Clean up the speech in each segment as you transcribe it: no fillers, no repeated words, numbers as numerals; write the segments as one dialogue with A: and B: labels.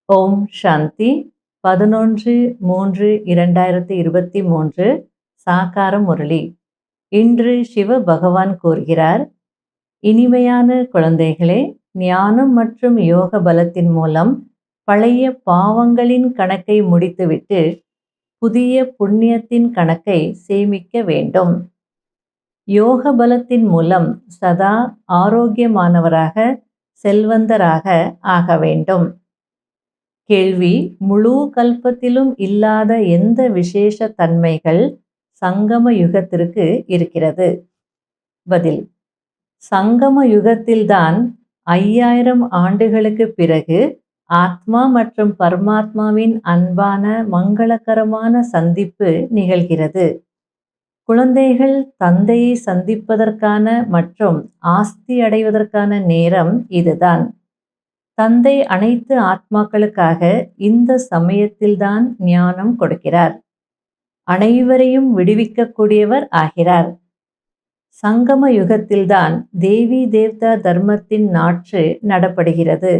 A: ஓம் சாந்தி 11/3/2023 சாகார முரளி. இன்று சிவ பகவான் கூறுகிறார், இனிமையான குழந்தைகளே, ஞானம் மற்றும் யோக பலத்தின் மூலம் பழைய பாவங்களின் கணக்கை முடித்துவிட்டு புதிய புண்ணியத்தின் கணக்கை சேமிக்க வேண்டும். யோக பலத்தின் மூலம் சதா ஆரோக்கியமானவராக செல்வந்தராக ஆக வேண்டும். கேள்வி: முழு கல்பத்திலும் இல்லாத எந்த விசேஷ தன்மைகள் சங்கம யுகத்திற்கு இருக்கிறது? பதில்: சங்கம யுகத்தில்தான் 5000 ஆண்டுகளுக்கு பிறகு ஆத்மா மற்றும் பரமாத்மாவின் அன்பான மங்களகரமான சந்திப்பு நிகழ்கிறது. குழந்தைகள் தந்தையை சந்திப்பதற்கான மற்றும் ஆஸ்தி அடைவதற்கான நேரம் இதுதான். தந்தை அனைத்து ஆத்மாக்களுக்காக இந்த சமயத்தில்தான் ஞானம் கொடுக்கிறார். அனைவரையும் விடுவிக்கக்கூடியவர் ஆகிறார். சங்கம யுகத்தில்தான் தேவி தேவதா தர்மத்தின் நாற்று நடப்படுகிறது.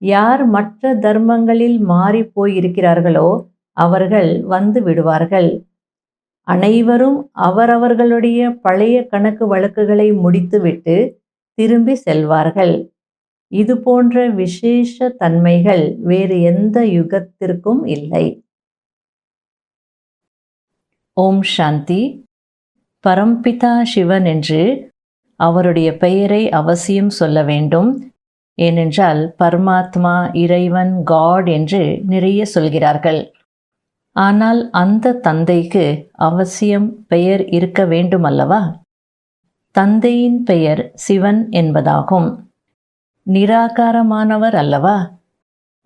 A: யார் மற்ற தர்மங்களில் மாறி போயிருக்கிறார்களோ அவர்கள் வந்து விடுவார்கள். அனைவரும் அவரவர்களுடைய பழைய கணக்கு வழக்குகளை முடித்துவிட்டு திரும்பி செல்வார்கள். இது போன்ற விசேஷ தன்மைகள் வேறு எந்த யுகத்திற்கும் இல்லை. ஓம் சாந்தி. பரம்பிதா சிவன் என்று அவருடைய பெயரை அவசியம் சொல்ல வேண்டும். ஏனென்றால் பரமாத்மா, இறைவன், காட் என்று நிறைய சொல்கிறார்கள். ஆனால் அந்த தந்தைக்கு அவசியம் பெயர் இருக்க வேண்டும் அல்லவா? தந்தையின் பெயர் சிவன் என்பதாகும். நிராகாரமானவர் அல்லவா?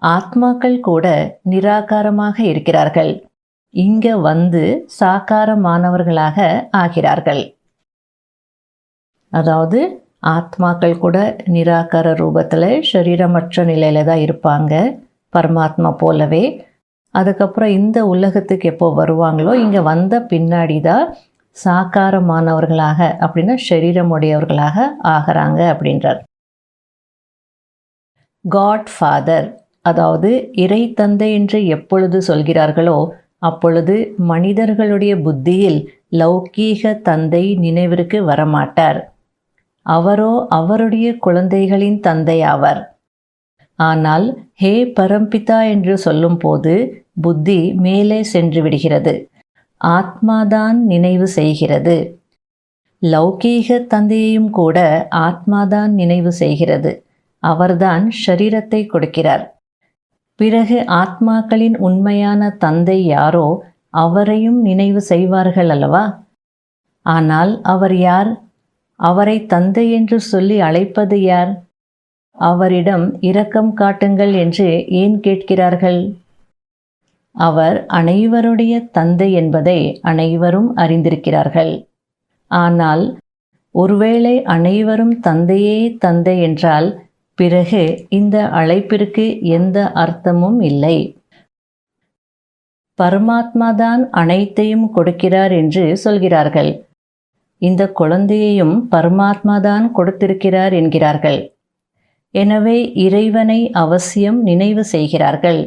A: ஆத்மாக்கள் கூட நிராகாரமாக இருக்கிறார்கள். இங்க வந்து சாகாரமானவர்களாக ஆகிறார்கள். அதாவது ஆத்மாக்கள் கூட நிராகார ரூபத்தில் சரீரமற்ற நிலையில தான் இருப்பாங்க, பரமாத்மா போலவே. அதுக்கப்புறம் இந்த உலகத்துக்கு எப்போ வருவாங்களோ இங்கே வந்த பின்னாடி தான் சாகாரமானவர்களாக, அப்படின்னா சரீரமுடையவர்களாக ஆகிறாங்க அப்படின்றார். காட் ஃபாதர், அதாவது இறை தந்தை என்று எப்பொழுது சொல்கிறார்களோ அப்பொழுது மனிதர்களுடைய புத்தியில் லௌகீக தந்தை நினைவிற்கு வரமாட்டார். அவரோ அவருடைய குழந்தைகளின் தந்தை ஆவார். ஆனால் ஹே பரம்பிதா என்று சொல்லும்போது புத்தி மேலே சென்று விடுகிறது. ஆத்மாதான் நினைவு செய்கிறது. லௌகீக தந்தையையும் கூட ஆத்மாதான் நினைவு செய்கிறது. அவர்தான் ஷரீரத்தை கொடுக்கிறார். பிறகு ஆத்மாக்களின் உண்மையான தந்தை யாரோ அவரையும் நினைவு செய்வார்கள் அல்லவா? ஆனால் அவர் யார்? அவரை தந்தை என்று சொல்லி அழைப்பது யார்? அவரிடம் இரக்கம் காட்டுங்கள் என்று ஏன் கேட்கிறார்கள்? அவர் அனைவருடைய தந்தை என்பதை அனைவரும் அறிந்திருக்கிறார்கள். ஆனால் ஒருவேளை அனைவரும் தந்தையே தந்தை என்றால் பிறகு இந்த அழைப்பிற்கு எந்த அர்த்தமும் இல்லை. பரமாத்மாதான் அனைத்தையும் கொடுக்கிறார் என்று சொல்கிறார்கள். இந்த குழந்தையையும் பரமாத்மாதான் கொடுத்திருக்கிறார் என்கிறார்கள். எனவே இறைவனை அவசியம் நினைவு செய்கிறார்கள்.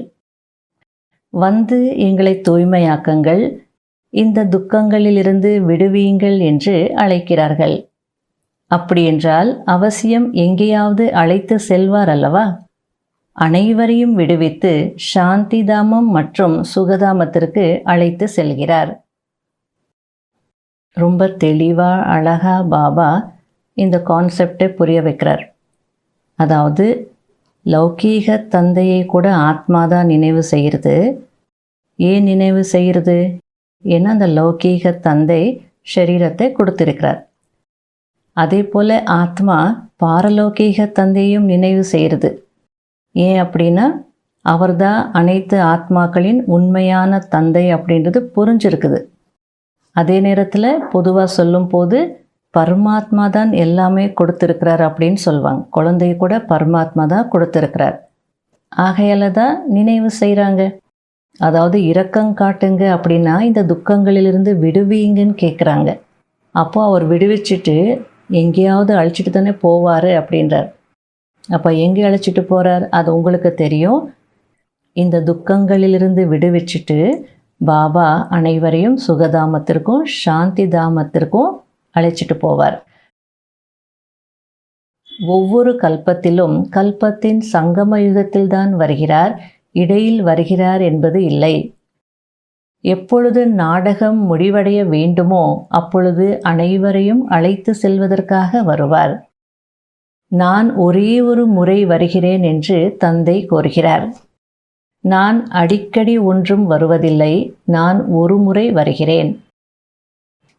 A: வந்து எங்களை தூய்மையாக்குங்கள், இந்த துக்கங்களிலிருந்து விடுவியுங்கள் என்று அழைக்கிறார்கள். அப்படியென்றால் அவசியம் எங்கேயாவது அழைத்து செல்வார் அல்லவா? அனைவரையும் விடுவித்து சாந்தி தாமம் மற்றும் சுகதாமத்திற்கு அழைத்து செல்கிறார். ரொம்ப தெளிவா அழகா பாபா இந்த கான்செப்டை புரிய வைக்கிறார். அதாவது லௌகீக தந்தையை கூட ஆத்மாதான் நினைவு செய்கிறது. ஏன் நினைவு செய்கிறது? ஏன்னா அந்த லௌகீக தந்தை ஷரீரத்தை கொடுத்திருக்கிறார். அதே போல் ஆத்மா பாரலோகீக தந்தையும் நினைவு செய்கிறது. ஏன் அப்படின்னா அவர்தான் அனைத்து ஆத்மாக்களின் உண்மையான தந்தை அப்படின்றது புரிஞ்சிருக்குது. அதே நேரத்தில் பொதுவாக சொல்லும் போது பரமாத்மா தான் எல்லாமே கொடுத்துருக்கிறார் அப்படின்னு சொல்லுவாங்க. குழந்தைய கூட பரமாத்மா தான் கொடுத்துருக்கிறார். ஆகையால தான் நினைவு செய்கிறாங்க. அதாவது இரக்கம் காட்டுங்க அப்படின்னா இந்த துக்கங்களிலிருந்து விடுவீங்கன்னு கேட்குறாங்க. அப்போது அவர் விடுவிச்சுட்டு எங்கேயாவது அழைச்சிட்டு தானே போவார் அப்படின்றார். அப்போ எங்கே அழைச்சிட்டு போகிறார் அது உங்களுக்கு தெரியும். இந்த துக்கங்களிலிருந்து விடுவிச்சுட்டு பாபா அனைவரையும் சுகதாமத்திற்கும் சாந்தி தாமத்திற்கும் அழைச்சிட்டு போவார். ஒவ்வொரு கல்பத்திலும் கல்பத்தின் சங்கம யுகத்தில்தான் வருகிறார், இடையில் வருகிறார் என்பது இல்லை. எப்பொழுது நாடகம் முடிவடைய வேண்டுமோ அப்பொழுது அனைவரையும் அழைத்து செல்வதற்காக வருவார். நான் ஒரே ஒரு முறை வருகிறேன் என்று தந்தை கோருகிறார். நான் அடிக்கடி ஒன்றும் வருவதில்லை, நான் ஒரு முறை வருகிறேன்.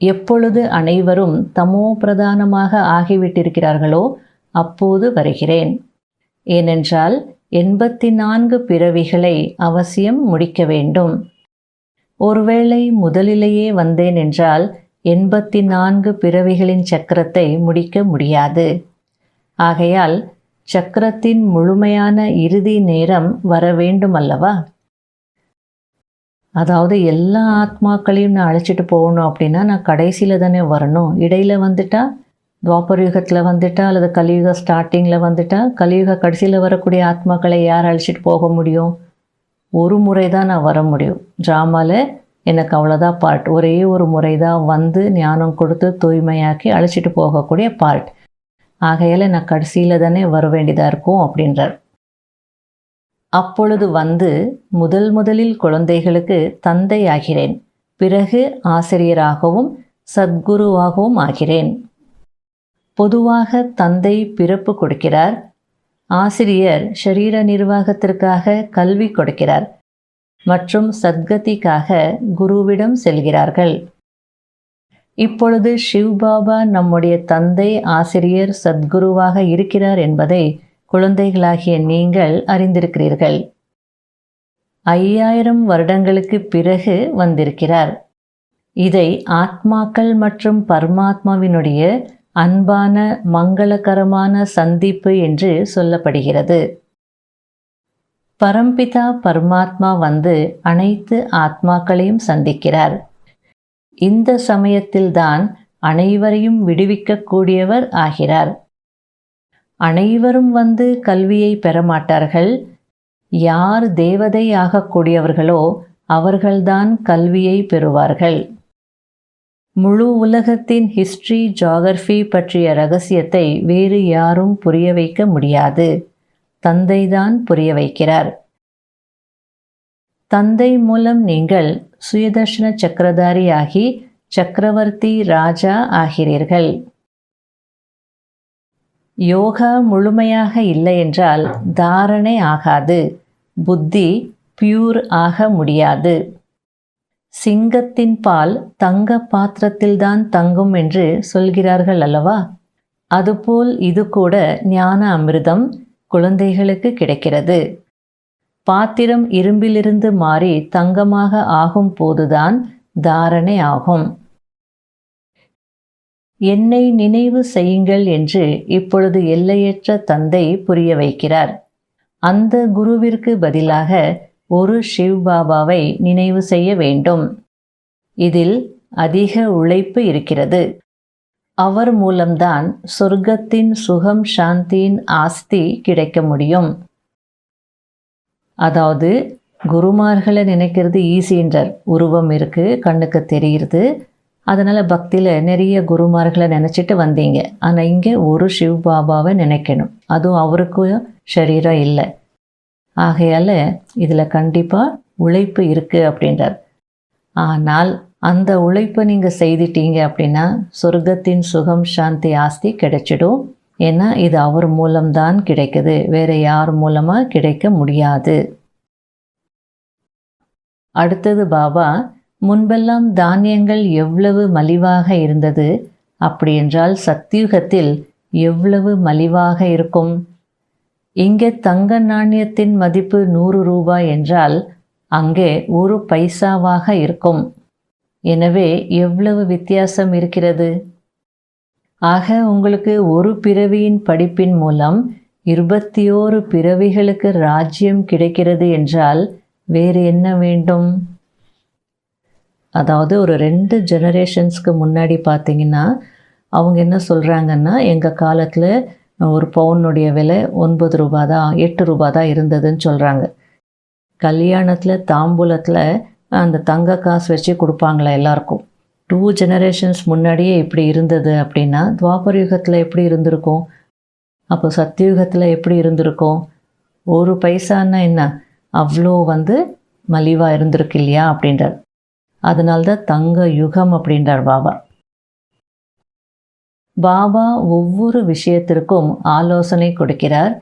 A: எப்பொழுது அனைவரும் தமோ பிரதானமாக ஆகிவிட்டிருக்கிறார்களோ அப்போது வருகிறேன். ஏனென்றால் 84 பிறவிகளை அவசியம் முடிக்க வேண்டும். ஒருவேளை முதலிலேயே வந்தேன் என்றால் 84 பிறவிகளின் சக்கரத்தை முடிக்க முடியாது. ஆகையால் சக்கரத்தின் முழுமையான இறுதி நேரம் வர வேண்டும் அல்லவா? அதாவது எல்லா ஆத்மாக்களையும் நான் அழைச்சிட்டு போகணும் அப்படின்னா நான் கடைசியில் தானே வரணும். இடையில் வந்துட்டா, துவாபர யுகத்தில் வந்துட்டா, அல்லது கலியுக ஸ்டார்டிங்கில் வந்துட்டா, கலியுக கடைசியில் வரக்கூடிய ஆத்மாக்களை யார் அழைச்சிட்டு போக முடியும்? ஒரு முறை தான் நான் வர முடியும். ட்ராமாவில் எனக்கு அவ்வளோதான் பார்ட். ஒரே ஒரு முறை தான் வந்து ஞானம் கொடுத்து தூய்மையாக்கி அழைச்சிட்டு போகக்கூடிய பார்ட். ஆகையால் நான் கடைசியில் தானே வர வேண்டியதாக இருக்கும் அப்படின்றார். அப்பொழுது வந்து முதலில் குழந்தைகளுக்கு தந்தை ஆகிறேன், பிறகு ஆசிரியராகவும் சத்குருவாகவும் ஆகிறேன். பொதுவாக தந்தை பிறப்பு கொடுக்கிறார், ஆசிரியர் ஷரீர நிர்வாகத்திற்காக கல்வி கொடுக்கிறார் மற்றும் சத்கதிக்காக குருவிடம் செல்கிறார்கள். இப்பொழுது சிவ்பாபா நம்முடைய தந்தை, ஆசிரியர், சத்குருவாக இருக்கிறார் என்பதை குழந்தைகளாகிய நீங்கள் அறிந்திருக்கிறீர்கள். 5000 வருடங்களுக்கு பிறகு வந்திருக்கிறார். இதை ஆத்மாக்கள் மற்றும் பரமாத்மாவினுடைய அன்பான மங்களகரமான சந்திப்பு என்று சொல்லப்படுகிறது. பரம்பிதா பரமாத்மா வந்து அனைத்து ஆத்மாக்களையும் சந்திக்கிறார். இந்த சமயத்தில்தான் அனைவரையும் விடுவிக்கக்கூடியவர் ஆகிறார். அனைவரும் வந்து கல்வியை பெறமாட்டார்கள். யார் தேவதை ஆகக்கூடியவர்களோ அவர்கள்தான் கல்வியை பெறுவார்கள். முழு உலகத்தின் ஹிஸ்டரி, ஜியாகிரஃபி பற்றிய ரகசியத்தை வேறு யாரும் புரிய வைக்க முடியாது. தந்தைதான் புரிய வைக்கிறார். தந்தை மூலம் நீங்கள் சுயதர்ஷன சக்கரதாரியாகி சக்கரவர்த்தி ராஜா ஆகிறீர்கள். யோகா முழுமையாக இல்லை என்றால் தாரணை ஆகாது, புத்தி பியூர் ஆக முடியாது. சிங்கத்தின் பால் தங்க பாத்திரத்தில்தான் தங்கும் என்று சொல்கிறார்கள் அல்லவா? அதுபோல் இது கூட ஞான அமிர்தம் குழந்தைகளுக்கு கிடைக்கிறது. பாத்திரம் இரும்பிலிருந்து மாறி தங்கமாக ஆகும் போதுதான் தாரணை ஆகும். என்னை நினைவு செய்யுங்கள் என்று இப்பொழுது எல்லையற்ற தந்தை புரிய வைக்கிறார். அந்த குருவிற்கு பதிலாக ஒரு சிவ்பாபாவை நினைவு செய்ய வேண்டும். இதில் அதிக உழைப்பு இருக்கிறது. அவர் மூலம்தான் சொர்க்கத்தின் சுகம், சாந்தியின் ஆஸ்தி கிடைக்க முடியும். அதாவது குருமார்களை நினைக்கிறது ஈஸின்றார். உருவம் இருக்குது, கண்ணுக்கு தெரியுது, அதனால் பக்தியில் நிறைய குருமார்களை நினச்சிட்டு வந்தீங்க. ஆனால் இங்கே ஒரு சிவ்பாபாவை நினைக்கணும். அதுவும் அவருக்கு ஷரீரம் இல்லை. ஆகையால் இதில் கண்டிப்பாக உழைப்பு இருக்குது அப்படின்றார். ஆனால் அந்த உழைப்பை நீங்கள் செய்துட்டீங்க அப்படின்னா சொர்க்கத்தின் சுகம், சாந்தி, ஆஸ்தி கிடைச்சிடும். ஏன்னா இது அவர் மூலம்தான் கிடைக்குது, வேறு யார் மூலமாக கிடைக்க முடியாது. அடுத்தது பாபா, முன்பெல்லாம் தானியங்கள் எவ்வளவு மலிவாக இருந்தது, அப்படி என்றால் சத்தியுகத்தில் எவ்வளவு மலிவாக இருக்கும். இங்கே தங்க நாணயத்தின் மதிப்பு 100 ரூபாய் என்றால் அங்கே 1 பைசாவாக இருக்கும். எனவே எவ்வளவு வித்தியாசம் இருக்கிறது. ஆக உங்களுக்கு ஒரு பிறவியின் படிப்பின் மூலம் 21 பிறவிகளுக்கு ராஜ்யம் கிடைக்கிறது என்றால் வேறு என்ன வேண்டும்? அதாவது ஒரு 2 ஜெனரேஷன்ஸ்க்கு முன்னாடி பார்த்தீங்கன்னா அவங்க என்ன சொல்கிறாங்கன்னா, எங்கள் காலத்தில் ஒரு பவுனுடைய விலை 9 ரூபா தான், 8 ரூபா தான் இருந்ததுன்னு சொல்கிறாங்க. கல்யாணத்தில் தாம்பூலத்தில் அந்த தங்க காசு வச்சு கொடுப்பாங்களா எல்லாருக்கும். 2 ஜெனரேஷன்ஸ் முன்னாடியே இப்படி இருந்தது அப்படின்னா துவாபர யுகத்தில் எப்படி இருந்திருக்கும்? அப்போ சத்தியுகத்தில் எப்படி இருந்திருக்கும்? 1 பைசான்னா என்ன, அவ்வளோ மலிவாக இருந்திருக்கு இல்லையா அப்படின்றார். அதனால்தான் தங்க யுகம் அப்படின்றார் பாபா. பாபா ஒவ்வொரு விஷயத்திற்கும் ஆலோசனை கொடுக்கிறார்.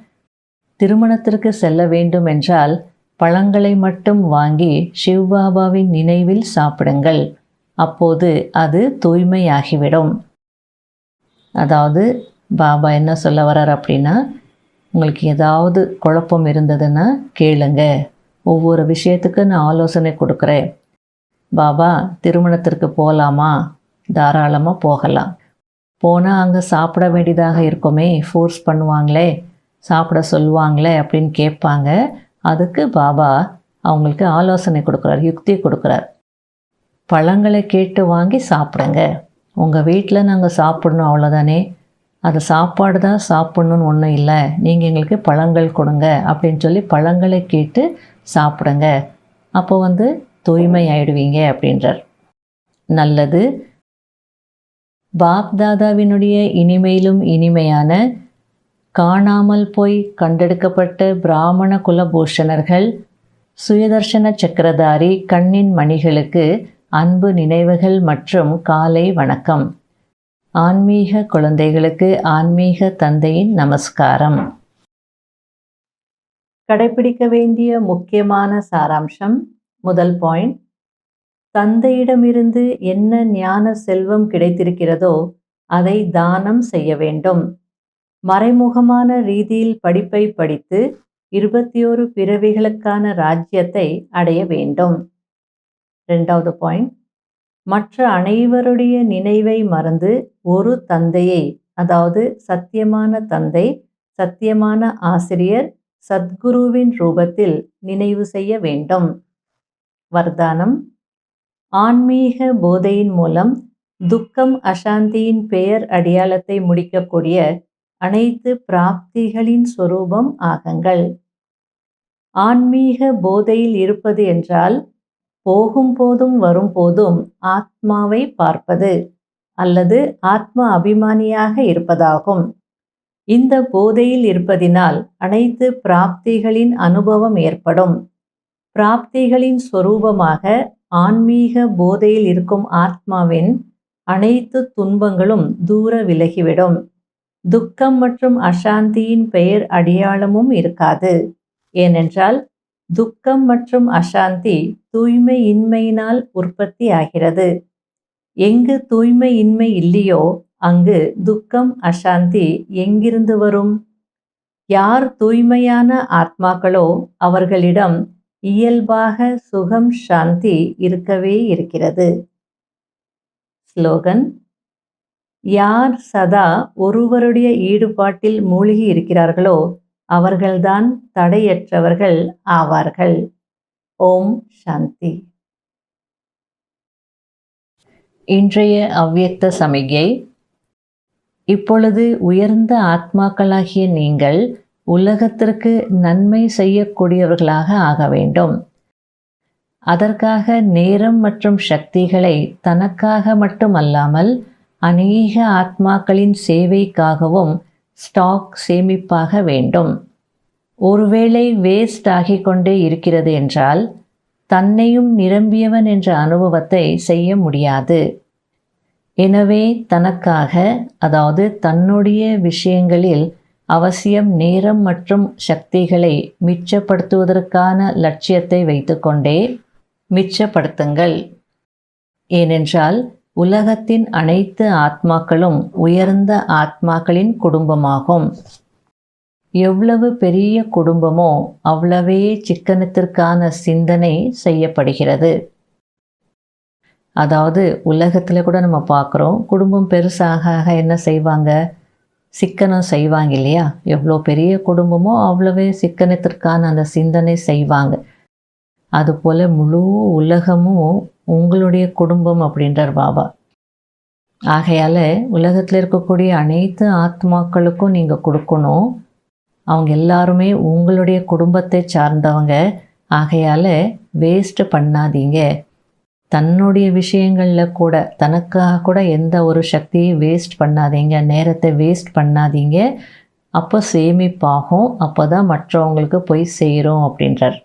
A: திருமணத்திற்கு செல்ல வேண்டும் என்றால் பழங்களை மட்டும் வாங்கி சிவ்பாபாவின் நினைவில் சாப்பிடுங்கள், அப்போது அது தூய்மையாகிவிடும். அதாவது பாபா என்ன சொல்ல வர்றார் அப்படின்னா, உங்களுக்கு ஏதாவது குழப்பம் இருந்ததுன்னா கேளுங்க, ஒவ்வொரு விஷயத்துக்கு நான் ஆலோசனை கொடுக்குறேன். பாபா திருமணத்திற்கு போகலாமா? தாராளமாக போகலாம். போனால் அங்கே சாப்பிட வேண்டியதாக இருக்குமே, ஃபோர்ஸ் பண்ணுவாங்களே, சாப்பிட சொல்லுவாங்களே அப்படின்னு கேட்பாங்க. அதுக்கு பாபா அவங்களுக்கு ஆலோசனை கொடுக்குறார், யுக்தி கொடுக்குறார். பழங்களை கேட்டு வாங்கி சாப்பிடுங்க. உங்கள் வீட்டில் நாங்கள் சாப்பிடணும் அவ்வளோதானே, அது சாப்பாடு தான் சாப்பிட்ணுன்னு ஒன்றும் இல்லை, நீங்கள் எங்களுக்கு பழங்கள் கொடுங்க அப்படின்னு சொல்லி பழங்களை கேட்டு சாப்பிடுங்க, அப்போ தூய்மை ஆயிடுவீங்க அப்படின்றார். நல்லது. பாப்தாதாவினுடைய இனிமையிலும் இனிமையான காணாமல் போய் கண்டெடுக்கப்பட்ட பிராமண குலபூஷணர்கள், சுயதர்ஷன சக்கரதாரி கண்ணின் மணிகளுக்கு அன்பு நினைவுகள் மற்றும் காலை வணக்கம். ஆன்மீக குழந்தைகளுக்கு ஆன்மீக தந்தையின் நமஸ்காரம். கடைபிடிக்க வேண்டிய முக்கியமான சாராம்சம். முதல் பாயிண்ட், தந்தையிடமிருந்து என்ன ஞான செல்வம் கிடைத்திருக்கிறதோ அதை தானம் செய்ய வேண்டும். மறைமுகமான ரீதியில் படிப்பை படித்து 21 பிறவிகளுக்கான ராஜ்யத்தை அடைய வேண்டும். 2வது பாயிண்ட், மற்ற அனைவருடைய நினைவை மறந்து ஒரு தந்தையை, அதாவது சத்தியமான தந்தை, சத்தியமான ஆசிரியர், சத்குருவின் ரூபத்தில் நினைவு செய்ய வேண்டும். வர்தானம். ஆன்மீக போதையின் மூலம் துக்கம் அசாந்தியின் பெயர் அடையாளத்தை முடிக்கக்கூடிய அனைத்து பிராப்திகளின் சொரூபம் ஆகுங்கள். ஆன்மீக போதையில் இருப்பது என்றால் போகும் போதும் வரும்போதும் ஆத்மாவை பார்ப்பது அல்லது ஆத்ம அபிமானியாக இருப்பதாகும். இந்த போதையில் இருப்பதினால் அனைத்து பிராப்திகளின் அனுபவம் ஏற்படும். பிராப்திகளின் சொரூபமாக ஆன்மீக போதையில் இருக்கும் ஆத்மாவின் அனைத்து துன்பங்களும் தூர விலகிவிடும். துக்கம் மற்றும் அசாந்தியின் பெயர் அடையாளமும் இருக்காது. ஏனென்றால் துக்கம் மற்றும் அசாந்தி தூய்மையின்மையினால் உற்பத்தி ஆகிறது. எங்கு தூய்மையின்மை இல்லையோ அங்கு துக்கம் அசாந்தி எங்கிருந்து வரும்? யார் தூய்மையான ஆத்மாக்களோ அவர்களிடம் இயல்பாக சுகம் சாந்தி இருக்கவே இருக்கிறது. ஸ்லோகன். யார் சதா ஒருவருடைய ஈடுபாட்டில் மூழ்கி இருக்கிறார்களோ அவர்கள்தான் தடையற்றவர்கள் ஆவார்கள். ஓம் சாந்தி. இன்றைய அவ்யக்த சமிகை. இப்பொழுது உயர்ந்த ஆத்மாக்களாகிய நீங்கள் உலகத்திற்கு நன்மை செய்யக்கூடியவர்களாக ஆக வேண்டும். அதற்காக நேரம் மற்றும் சக்திகளை தனக்காக மட்டுமல்லாமல் அநேக ஆத்மாக்களின் சேவைக்காகவும் ஸ்டாக் சேமிப்பாக வேண்டும். ஒருவேளை வேஸ்ட் ஆகிக்கொண்டே இருக்கிறது என்றால் தன்னையும் நிரம்பியவன் என்ற அனுபவத்தை செய்ய முடியாது. எனவே தனக்காக, அதாவது தன்னுடைய விஷயங்களில் அவசியம் நேரம் மற்றும் சக்திகளை மிச்சப்படுத்துவதற்கான லட்சியத்தை வைத்துக்கொண்டே மிச்சப்படுத்துங்கள். ஏனென்றால் உலகத்தின் அனைத்து ஆத்மாக்களும் உயர்ந்த ஆத்மாக்களின் குடும்பமாகும். எவ்வளவு பெரிய குடும்பமோ அவ்வளவே சிக்கனத்திற்கான சிந்தனை செய்யப்படுகிறது. அதாவது உலகத்தில் கூட நம்ம பார்க்குறோம், குடும்பம் பெருசாக என்ன செய்வாங்க, சிக்கனம் செய்வாங்க இல்லையா? எவ்வளோ பெரிய குடும்பமோ அவ்வளவே சிக்கனத்திற்கான அந்த சிந்தனை செய்வாங்க. அதுபோல் முழு உலகமும் உங்களுடைய குடும்பம் அப்படின்றார் பாபா. ஆகையால் உலகத்தில் இருக்கக்கூடிய அனைத்து ஆத்மாக்களுக்கும் நீங்கள் கொடுக்கணும். அவங்க எல்லாருமே உங்களுடைய குடும்பத்தை சார்ந்தவங்க. ஆகையால் வேஸ்ட்டு பண்ணாதீங்க. தன்னுடைய விஷயங்களில் கூட தனக்காக கூட எந்த ஒரு சக்தியும் வேஸ்ட் பண்ணாதீங்க, நேரத்தை வேஸ்ட் பண்ணாதீங்க. அப்போ சேமிப்பாகும், அப்போ தான் மற்றவங்களுக்கு போய் சேரும் அப்படின்றார்.